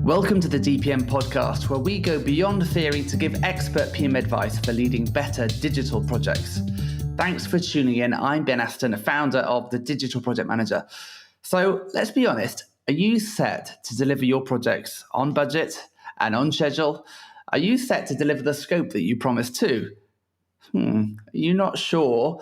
Welcome to the DPM podcast, where we go beyond theory to give expert PM advice for leading better digital projects. Thanks for tuning in. I'm Ben Aston, founder of the Digital Project Manager. So let's be honest, are you set to deliver your projects on budget and on schedule? Are you set to deliver the scope that you promised to? Are you not sure?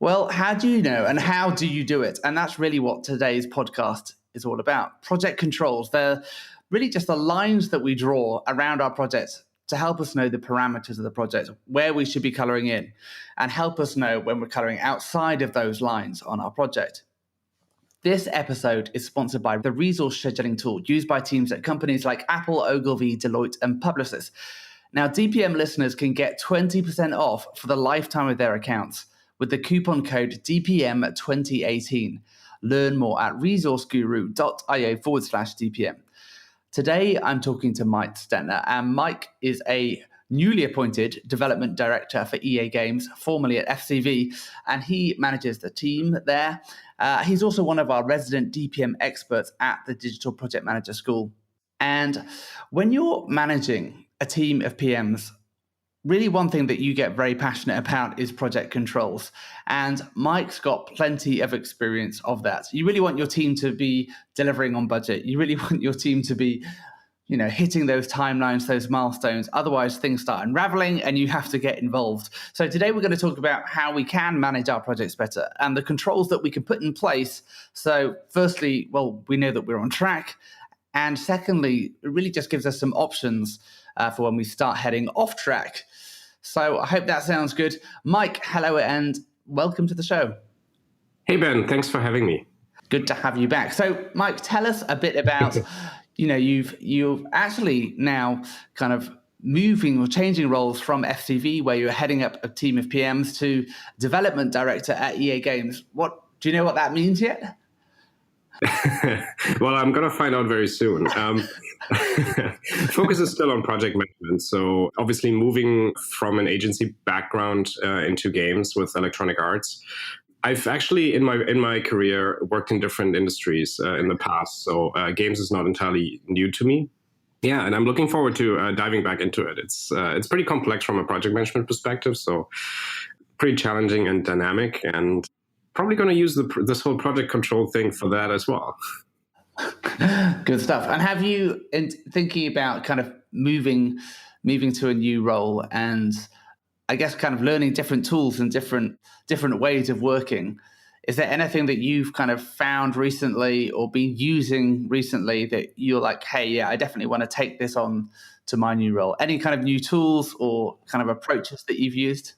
Well, how do you know and how do you do it? And that's really what today's podcast is all about. Project controls, they're really just the lines that we draw around our projects to help us know the parameters of the project, where we should be coloring in, and help us know when we're coloring outside of those lines on our project. This episode is sponsored by the resource scheduling tool used by teams at companies like Apple, Ogilvy, Deloitte, and Publicis. Now, DPM listeners can get 20% off for the lifetime of their accounts with the coupon code DPM2018. Learn more at resourceguru.io/DPM. Today, I'm talking to Maik Stettner, and Mike is a newly appointed development director for EA Games, formerly at FCV, and he manages the team there. He's also one of our resident DPM experts at the Digital Project Manager School. And when you're managing a team of PMs, really one thing that you get very passionate about is project controls. And Mike's got plenty of experience of that. You really want your team to be delivering on budget. You really want your team to be, hitting those timelines, those milestones. Otherwise, things start unraveling and you have to get involved. So today we're going to talk about how we can manage our projects better and the controls that we can put in place. So firstly, we know that we're on track. And secondly, it really just gives us some options for when we start heading off track. So I hope that sounds good. Mike, hello and welcome to the show. Hey, Ben, thanks for having me. Good to have you back. So Mike, tell us a bit about, you've actually now kind of moving or changing roles from FCV, where you're heading up a team of PMs, to development director at EA Games. Do you know what that means yet? Well, I'm going to find out very soon. Focus is still on project management. So obviously moving from an agency background into games with Electronic Arts. I've actually in my career worked in different industries in the past. So games is not entirely new to me. Yeah, and I'm looking forward to diving back into it. It's pretty complex from a project management perspective. So pretty challenging and dynamic, and probably going to use this whole project control thing for that as well. Good stuff. And have you, in thinking about kind of moving to a new role and I guess kind of learning different tools and different ways of working, is there anything that you've kind of found recently or been using recently that you're like, hey, yeah, I definitely want to take this on to my new role? Any kind of new tools or kind of approaches that you've used?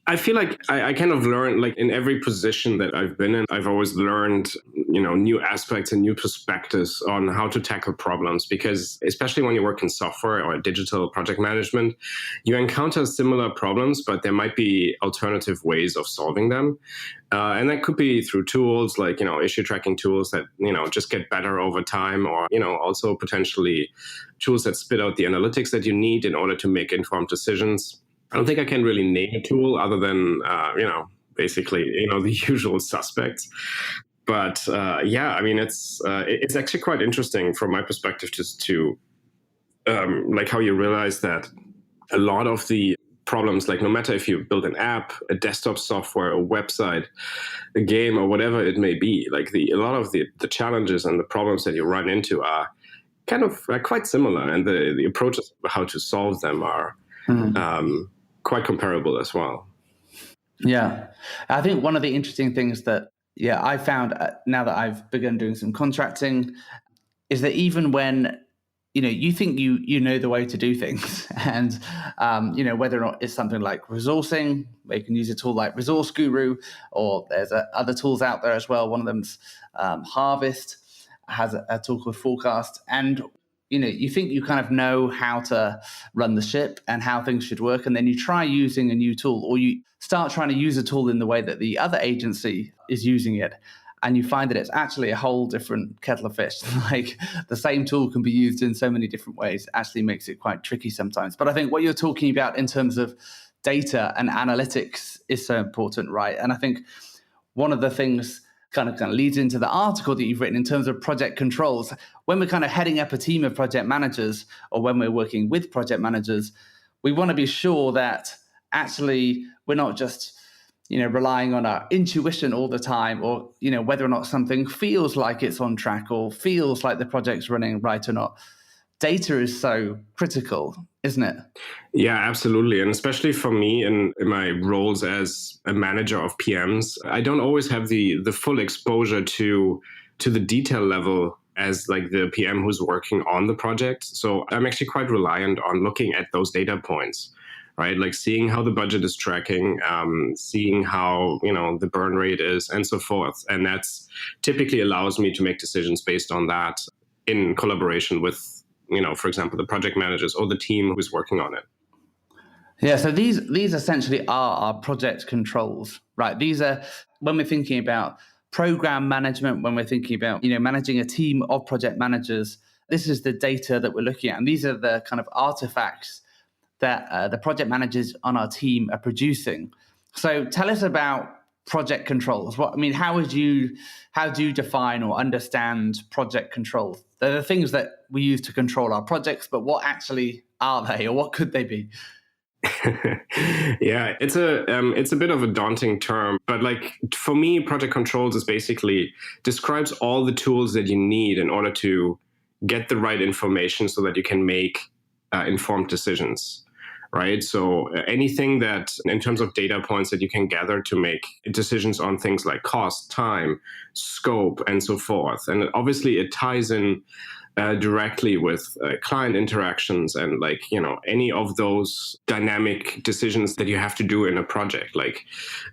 I feel like I kind of learned, like in every position that I've been in, I've always learned, new aspects and new perspectives on how to tackle problems, because especially when you work in software or digital project management, you encounter similar problems, but there might be alternative ways of solving them. And that could be through tools like, issue tracking tools that, just get better over time, or, also potentially tools that spit out the analytics that you need in order to make informed decisions. I don't think I can really name a tool other than, basically, the usual suspects. But it's actually quite interesting from my perspective just to like how you realize that a lot of the problems, like no matter if you build an app, a desktop software, a website, a game, or whatever it may be, like a lot of the challenges and the problems that you run into are kind of quite similar, and the approaches of how to solve them are quite comparable as well. Yeah. I think one of the interesting things that, I found now that I've begun doing some contracting is that even when, you think you know the way to do things and, whether or not it's something like resourcing, where you can use a tool like Resource Guru, or there's other tools out there as well. One of them's Harvest, has a tool called Forecast. And you think you kind of know how to run the ship and how things should work. And then you try using a new tool, or you start trying to use a tool in the way that the other agency is using it. And you find that it's actually a whole different kettle of fish. Like the same tool can be used in so many different ways. It actually makes it quite tricky sometimes. But I think what you're talking about in terms of data and analytics is so important, right? And I think one of the things kind of leads into the article that you've written in terms of project controls. When we're kind of heading up a team of project managers, or when we're working with project managers, we want to be sure that actually we're not just relying on our intuition all the time, or whether or not something feels like it's on track or feels like the project's running right or not. Data is so critical, isn't it? Yeah, absolutely. And especially for me in my roles as a manager of PMs, I don't always have the full exposure to the detail level as like the PM who's working on the project. So I'm actually quite reliant on looking at those data points, right? Like seeing how the budget is tracking, seeing how, the burn rate is, and so forth. And that's typically allows me to make decisions based on that in collaboration with, for example, the project managers or the team who's working on it. Yeah, so these essentially are our project controls, right? These are when we're thinking about program management, when we're thinking about, managing a team of project managers, this is the data that we're looking at. And these are the kind of artifacts that the project managers on our team are producing. So tell us about project controls. How do you define or understand project controls? They're the things that we use to control our projects, but what actually are they, or what could they be? Yeah, it's a bit of a daunting term, but like for me, project controls is basically describes all the tools that you need in order to get the right information so that you can make informed decisions. Right. So anything that in terms of data points that you can gather to make decisions on things like cost, time, scope, and so forth. And obviously it ties in directly with client interactions and any of those dynamic decisions that you have to do in a project. Like,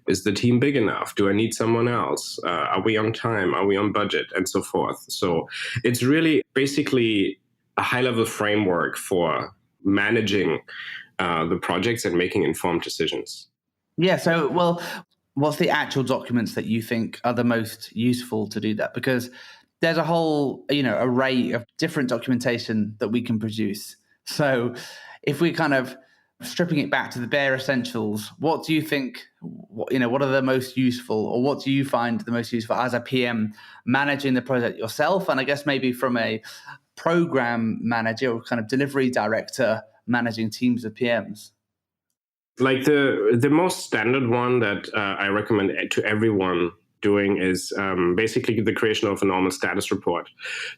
is the team big enough? Do I need someone else? Are we on time? Are we on budget? And so forth. So it's really basically a high-level framework for managing the projects and making informed decisions. Yeah. So, what's the actual documents that you think are the most useful to do that? Because there's a whole, array of different documentation that we can produce. So if we're kind of stripping it back to the bare essentials, what do you think, what are the most useful, or what do you find the most useful as a PM managing the project yourself? And I guess maybe from a program manager or kind of delivery director managing teams of PMs. Like the most standard one that I recommend to everyone doing is basically the creation of a normal status report.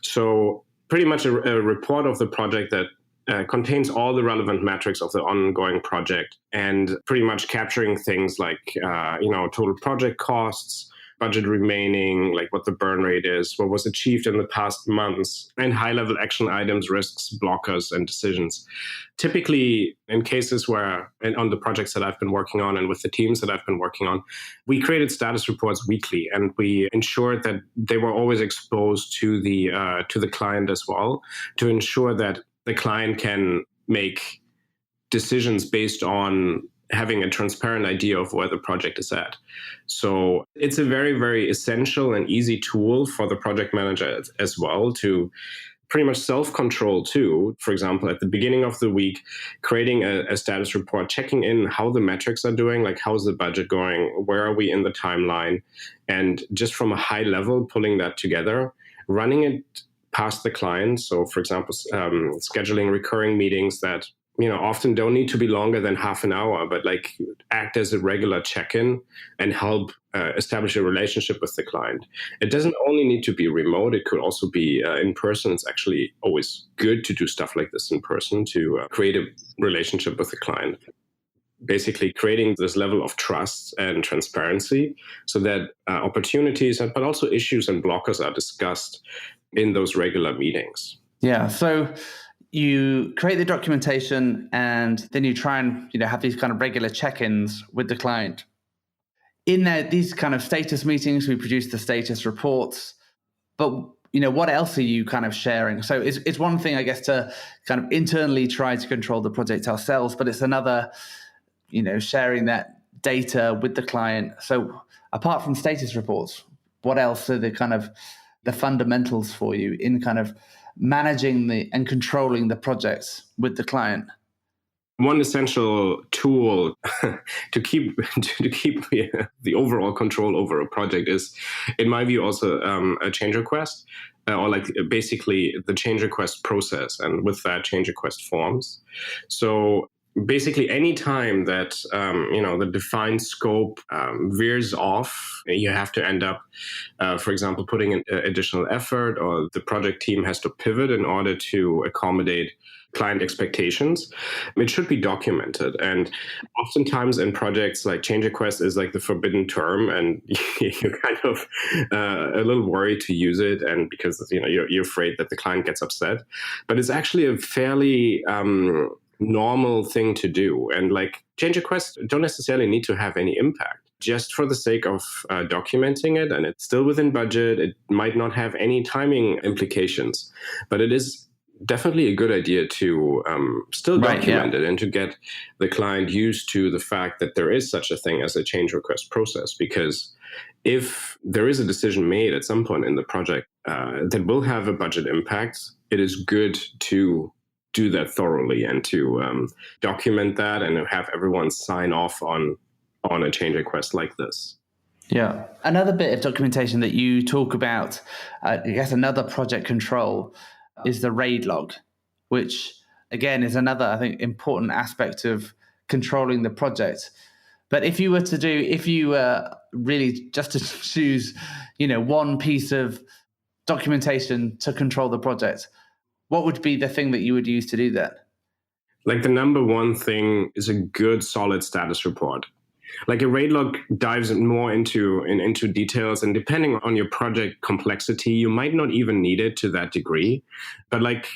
So pretty much a report of the project that contains all the relevant metrics of the ongoing project and pretty much capturing things like, total project costs, budget remaining, like what the burn rate is, what was achieved in the past months, and high-level action items, risks, blockers, and decisions. Typically, in cases where, and on the projects that I've been working on and with the teams that I've been working on, we created status reports weekly, and we ensured that they were always exposed to the client as well, to ensure that the client can make decisions based on having a transparent idea of where the project is at. So it's a very, very essential and easy tool for the project manager as well to pretty much self-control too. For example, at the beginning of the week, creating a status report, checking in how the metrics are doing, like how's the budget going, where are we in the timeline, and just from a high level, pulling that together, running it past the client. So for example, scheduling recurring meetings that often don't need to be longer than half an hour, but like act as a regular check-in and help establish a relationship with the client. It doesn't only need to be remote. It could also be in person. It's actually always good to do stuff like this in person to create a relationship with the client. Basically creating this level of trust and transparency so that opportunities, but also issues and blockers are discussed in those regular meetings. Yeah. So you create the documentation and then you try and have these kind of regular check-ins with the client. In these kind of status meetings, we produce the status reports. But what else are you kind of sharing? So it's one thing, I guess, to kind of internally try to control the project ourselves, but it's another, sharing that data with the client. So apart from status reports, what else are the kind of the fundamentals for you in kind of managing and controlling the projects with the client? one essential tool to keep the overall control over a project is, in my view, also a change request, or like basically the change request process, and with that change request forms. So basically, any time that the defined scope veers off, you have to end up, for example, putting in additional effort, or the project team has to pivot in order to accommodate client expectations. It should be documented. And oftentimes in projects, like change request is like the forbidden term, and you're kind of a little worried to use it, and because you're afraid that the client gets upset. But it's actually a fairly normal thing to do. And like change requests don't necessarily need to have any impact. Just for the sake of documenting it, and it's still within budget, it might not have any timing implications, but it is definitely a good idea to still document it, and to get the client used to the fact that there is such a thing as a change request process. Because if there is a decision made at some point in the project that will have a budget impact, it is good to do that thoroughly, and to document that, and have everyone sign off on a change request like this. Yeah. Another bit of documentation that you talk about, I guess another project control, is the RAID log, which again is another, I think, important aspect of controlling the project. But if you were really just to choose, one piece of documentation to control the project, what would be the thing that you would use to do that? Like the number one thing is a good solid status report. Like a RAID log dives more into details, and depending on your project complexity, you might not even need it to that degree. But like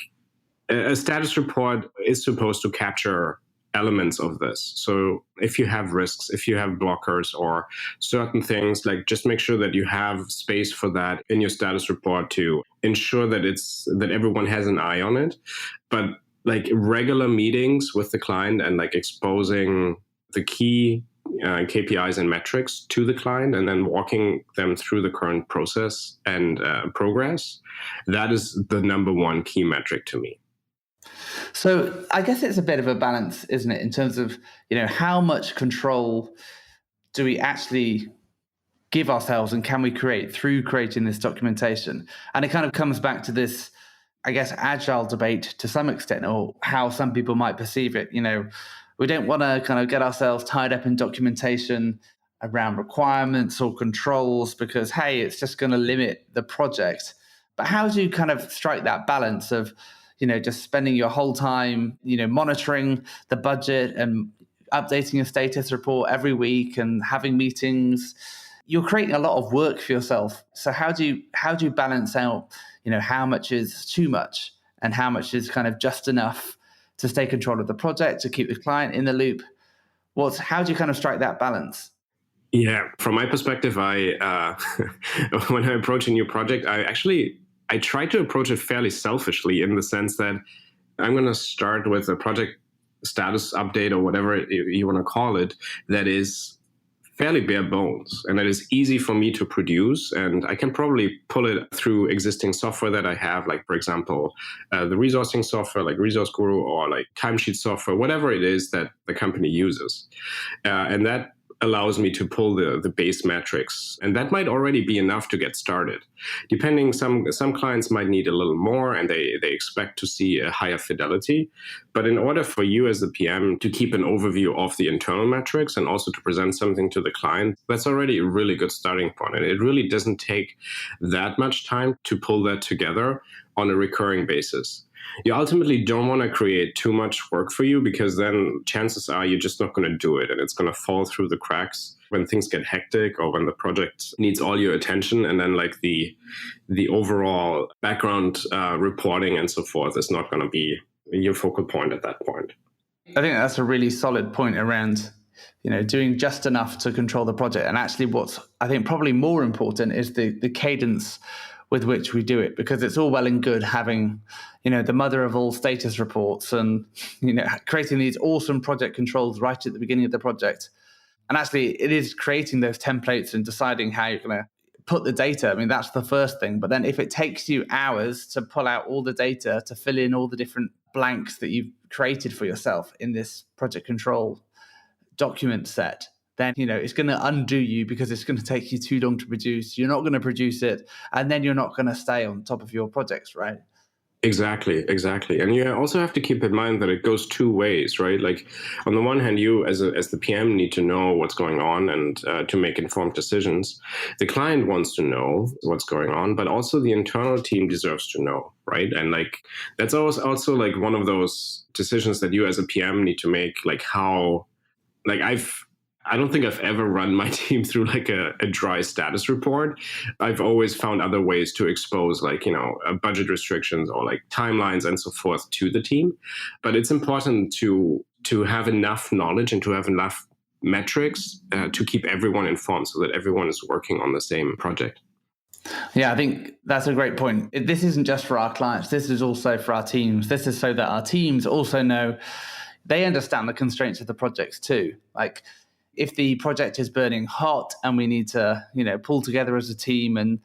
a status report is supposed to capture elements of this. So if you have risks, if you have blockers or certain things, like just make sure that you have space for that in your status report to ensure that everyone has an eye on it. But like regular meetings with the client, and like exposing the key KPIs and metrics to the client, and then walking them through the current process and progress, that is the number one key metric to me. So I guess it's a bit of a balance, isn't it, in terms of how much control do we actually give ourselves, and can we create through creating this documentation? And it kind of comes back to this, I guess, agile debate to some extent, or how some people might perceive it. We don't want to kind of get ourselves tied up in documentation around requirements or controls because, hey, it's just going to limit the project. But how do you kind of strike that balance of, just spending your whole time, monitoring the budget and updating a status report every week and having meetings? You're creating a lot of work for yourself. So how do you balance out, how much is too much and how much is kind of just enough to stay control of the project, to keep the client in the loop? How do you kind of strike that balance? Yeah, from my perspective, when I approach a new project, I try to approach it fairly selfishly, in the sense that I'm going to start with a project status update, or whatever you want to call it, that is fairly bare bones, and that is easy for me to produce. And I can probably pull it through existing software that I have, like, for example, the resourcing software like Resource Guru, or like timesheet software, whatever it is that the company uses. And that allows me to pull the base metrics, and that might already be enough to get started. Depending, some clients might need a little more, and they expect to see a higher fidelity. But in order for you as the PM to keep an overview of the internal metrics, and also to present something to the client, that's already a really good starting point. And it really doesn't take that much time to pull that together on a recurring basis. You ultimately don't want to create too much work for you, because then chances are you're just not going to do it, and it's going to fall through the cracks when things get hectic, or when the project needs all your attention, and then like the overall background reporting and so forth is not going to be your focal point at that point. I think that's a really solid point around, doing just enough to control the project. And actually what's, I think, probably more important is the cadence with which we do it, because it's all well and good having, the mother of all status reports and, creating these awesome project controls right at the beginning of the project. And actually it is creating those templates and deciding how you're going to put the data, I mean, that's the first thing. But then if it takes you hours to pull out all the data, to fill in all the different blanks that you've created for yourself in this project control document set, then, it's going to undo you because it's going to take you too long to produce. You're not going to produce it. And then you're not going to stay on top of your projects, right? Exactly. And you also have to keep in mind that it goes two ways, right? Like on the one hand, you as the PM need to know what's going on and to make informed decisions. The client wants to know what's going on, but also the internal team deserves to know, right? And like that's also like one of those decisions that you as a PM need to make, like how, like I don't think I've ever run my team through like a dry status report. I've always found other ways to expose like, budget restrictions or like timelines and so forth to the team. But it's important to have enough knowledge and to have enough metrics to keep everyone informed so that everyone is working on the same project. Yeah, I think that's a great point. This isn't just for our clients. This is also for our teams. This is so that our teams also know, they understand the constraints of the projects too. Like, if the project is burning hot and we need to, pull together as a team and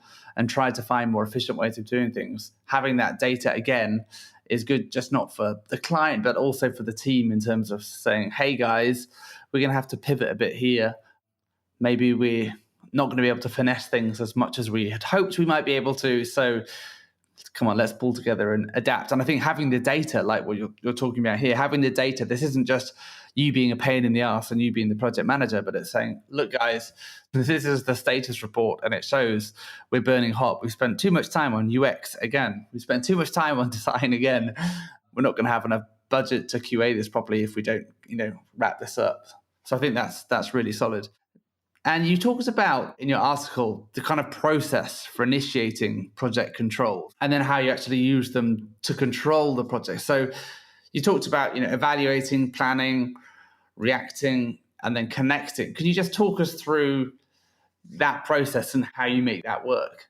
try to find more efficient ways of doing things, having that data again is good, just not for the client, but also for the team in terms of saying, hey guys, we're going to have to pivot a bit here. Maybe we're not going to be able to finesse things as much as we had hoped we might be able to. So come on, let's pull together and adapt. And I think having the data, like what you're talking about here, having the data, this isn't just you being a pain in the ass and you being the project manager, but it's saying, look, guys, this is the status report and it shows we're burning hot. We spent too much time on UX again. We spent too much time on design again. We're not going to have enough budget to QA this properly if we don't, wrap this up. So I think that's really solid. And you talked about in your article the kind of process for initiating project controls and then how you actually use them to control the project. So you talked about, evaluating, planning, reacting, and then connecting. Can you just talk us through that process and how you make that work?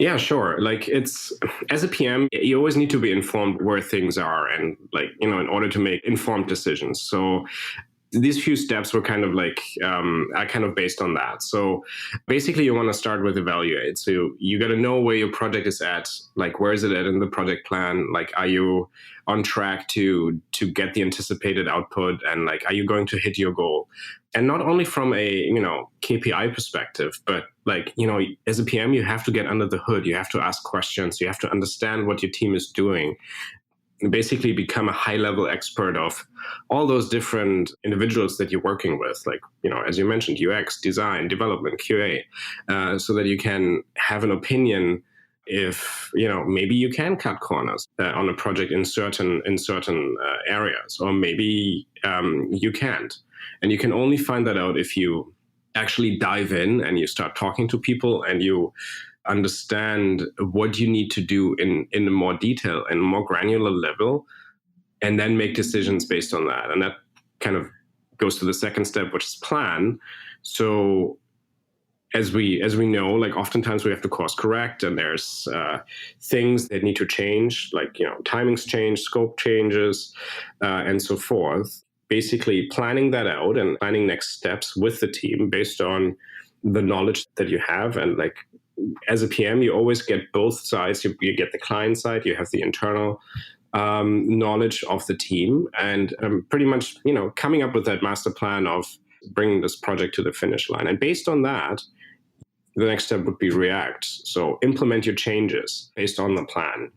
Yeah, sure. Like it's, as a PM, you always need to be informed where things are and like, in order to make informed decisions. So these few steps were kind of like, are kind of based on that. So basically you want to start with evaluate. So you got to know where your project is at, like where is it at in the project plan? Like, are you on track to get the anticipated output? And like, are you going to hit your goal? And not only from a, KPI perspective, but like, as a PM, you have to get under the hood. You have to ask questions. You have to understand what your team is doing. Basically become a high-level expert of all those different individuals that you're working with, like, as you mentioned, UX, design, development, QA, so that you can have an opinion if, maybe you can cut corners on a project in certain areas, or maybe you can't. And you can only find that out if you actually dive in and you start talking to people and you understand what you need to do in more detail and more granular level, and then make decisions based on that. And that kind of goes to the second step, which is plan. So as we know, like oftentimes we have to course correct and there's things that need to change, like, timings change, scope changes, and so forth. Basically planning that out and planning next steps with the team based on the knowledge that you have. And like, as a PM, you always get both sides. You get the client side, you have the internal knowledge of the team, and pretty much, coming up with that master plan of bringing this project to the finish line. And based on that, the next step would be react. So implement your changes based on the plan.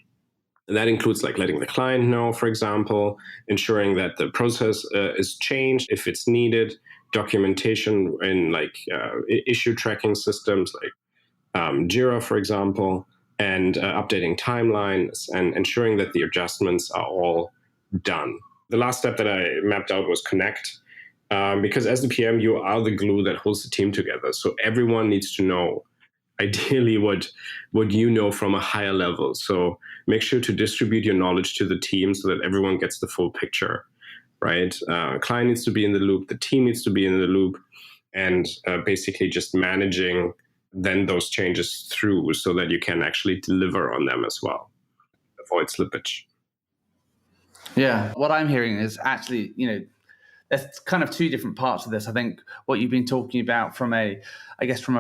And that includes like letting the client know, for example, ensuring that the process is changed if it's needed, documentation in like issue tracking systems like Jira, for example, and updating timelines and ensuring that the adjustments are all done. The last step that I mapped out was connect, because as the PM, you are the glue that holds the team together. So everyone needs to know, ideally, what you know from a higher level. So make sure to distribute your knowledge to the team so that everyone gets the full picture, right? Client needs to be in the loop, the team needs to be in the loop, and basically just managing then those changes through so that you can actually deliver on them as well. Avoid slippage. Yeah. What I'm hearing is actually, there's kind of two different parts of this. I think what you've been talking about from a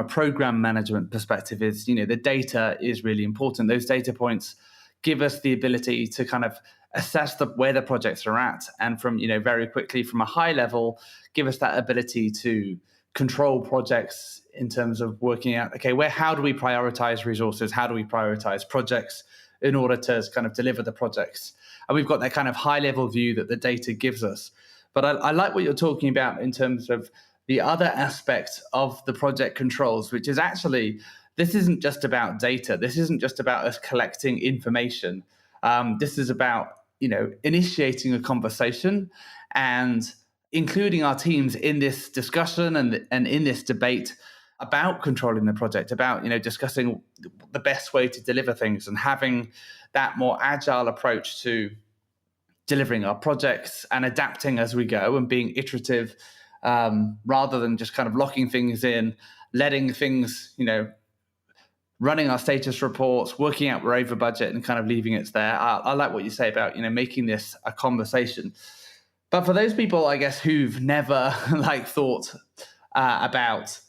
program management perspective is, the data is really important. Those data points give us the ability to kind of assess where the projects are at, and from, very quickly from a high level, give us that ability to control projects in terms of working out, okay, how do we prioritize resources? How do we prioritize projects in order to kind of deliver the projects? And we've got that kind of high level view that the data gives us. But I like what you're talking about in terms of the other aspect of the project controls, which is actually, this isn't just about data. This isn't just about us collecting information. This is about, initiating a conversation and including our teams in this discussion and in this debate about controlling the project, about, discussing the best way to deliver things and having that more agile approach to delivering our projects and adapting as we go and being iterative, rather than just kind of locking things in, letting things, running our status reports, working out we're over budget and kind of leaving it there. I like what you say about, making this a conversation. But for those people, I guess, who've never thought about,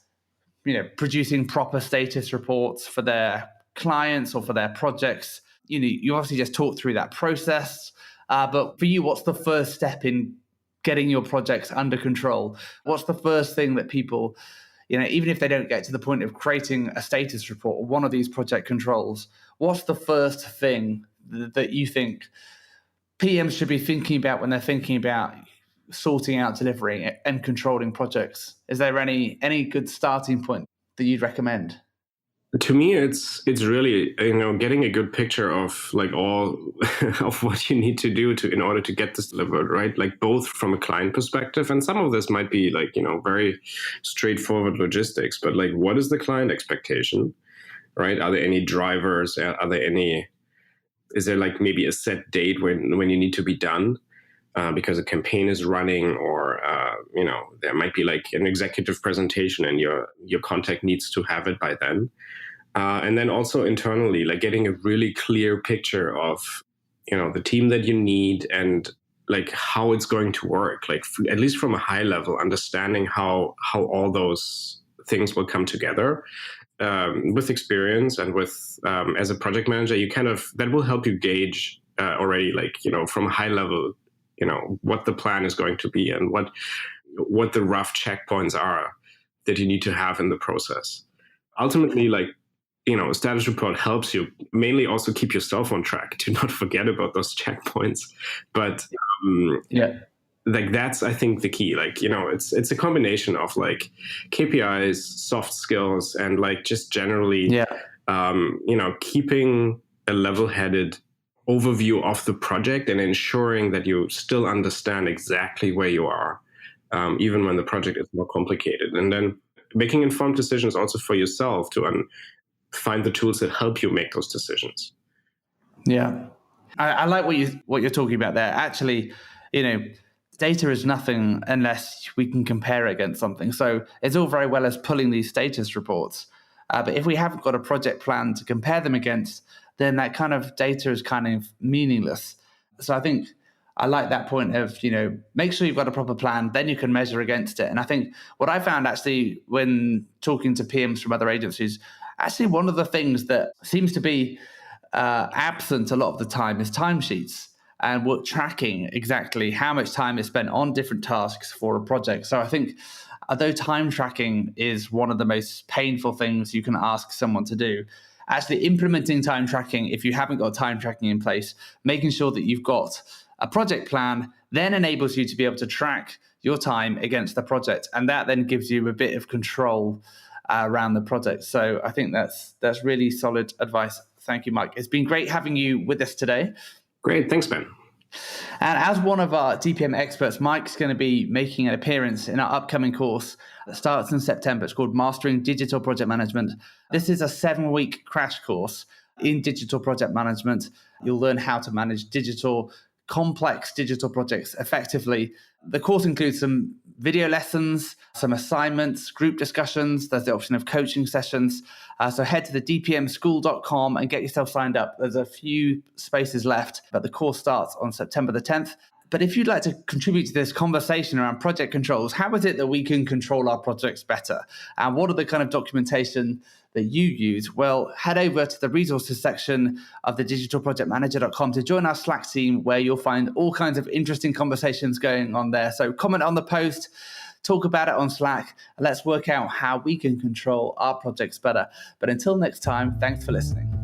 producing proper status reports for their clients or for their projects, you obviously just talked through that process. But for you, what's the first step in getting your projects under control? What's the first thing that people, even if they don't get to the point of creating a status report or one of these project controls, what's the first thing that you think PMs should be thinking about when they're thinking about sorting out delivery and controlling projects? Is there any good starting point that you'd recommend? To me, it's really, getting a good picture of all of what you need to do in order to get this delivered, right? Both from a client perspective, and some of this might be very straightforward logistics, but what is the client expectation, right? Are there any drivers? Is there maybe a set date when you need to be done because a campaign is running, or there might be an executive presentation and your contact needs to have it by then. And then also internally, getting a really clear picture of, the team that you need and how it's going to work, at least from a high level, understanding how all those things will come together. With experience and with as a project manager, that will help you gauge already, from a high level, what the plan is going to be and what the rough checkpoints are that you need to have in the process. Ultimately, a status report helps you mainly also keep yourself on track to not forget about those checkpoints. But that's, I think, the key. It's a combination of KPIs, soft skills, and just generally, keeping a level-headed overview of the project and ensuring that you still understand exactly where you are, even when the project is more complicated. And then making informed decisions also for yourself to find the tools that help you make those decisions. Yeah. I like what you're talking about there. Actually, data is nothing unless we can compare it against something. So it's all very well as pulling these status reports. But if we haven't got a project plan to compare them against, then that kind of data is kind of meaningless. So I think I like that point of, make sure you've got a proper plan, then you can measure against it. And I think what I found actually when talking to PMs from other agencies, actually one of the things that seems to be absent a lot of the time is timesheets and tracking exactly how much time is spent on different tasks for a project. So I think although time tracking is one of the most painful things you can ask someone to do, actually implementing time tracking, if you haven't got time tracking in place, making sure that you've got a project plan then enables you to be able to track your time against the project. And that then gives you a bit of control around the project. So I think that's really solid advice. Thank you, Mike. It's been great having you with us today. Great. Thanks, Ben. And as one of our DPM experts, Mike's going to be making an appearance in our upcoming course that starts in September. It's called Mastering Digital Project Management. This is a 7-week crash course in digital project management. You'll learn how to manage complex digital projects effectively. The course includes some video lessons, some assignments, group discussions. There's the option of coaching sessions. So head to the dpmschool.com and get yourself signed up. There's a few spaces left, but the course starts on September the 10th. But if you'd like to contribute to this conversation around project controls, how is it that we can control our projects better? And what are the kind of documentation that you use? Well, head over to the resources section of the digitalprojectmanager.com to join our Slack team, where you'll find all kinds of interesting conversations going on there. So comment on the post, talk about it on Slack, and let's work out how we can control our projects better. But until next time, thanks for listening.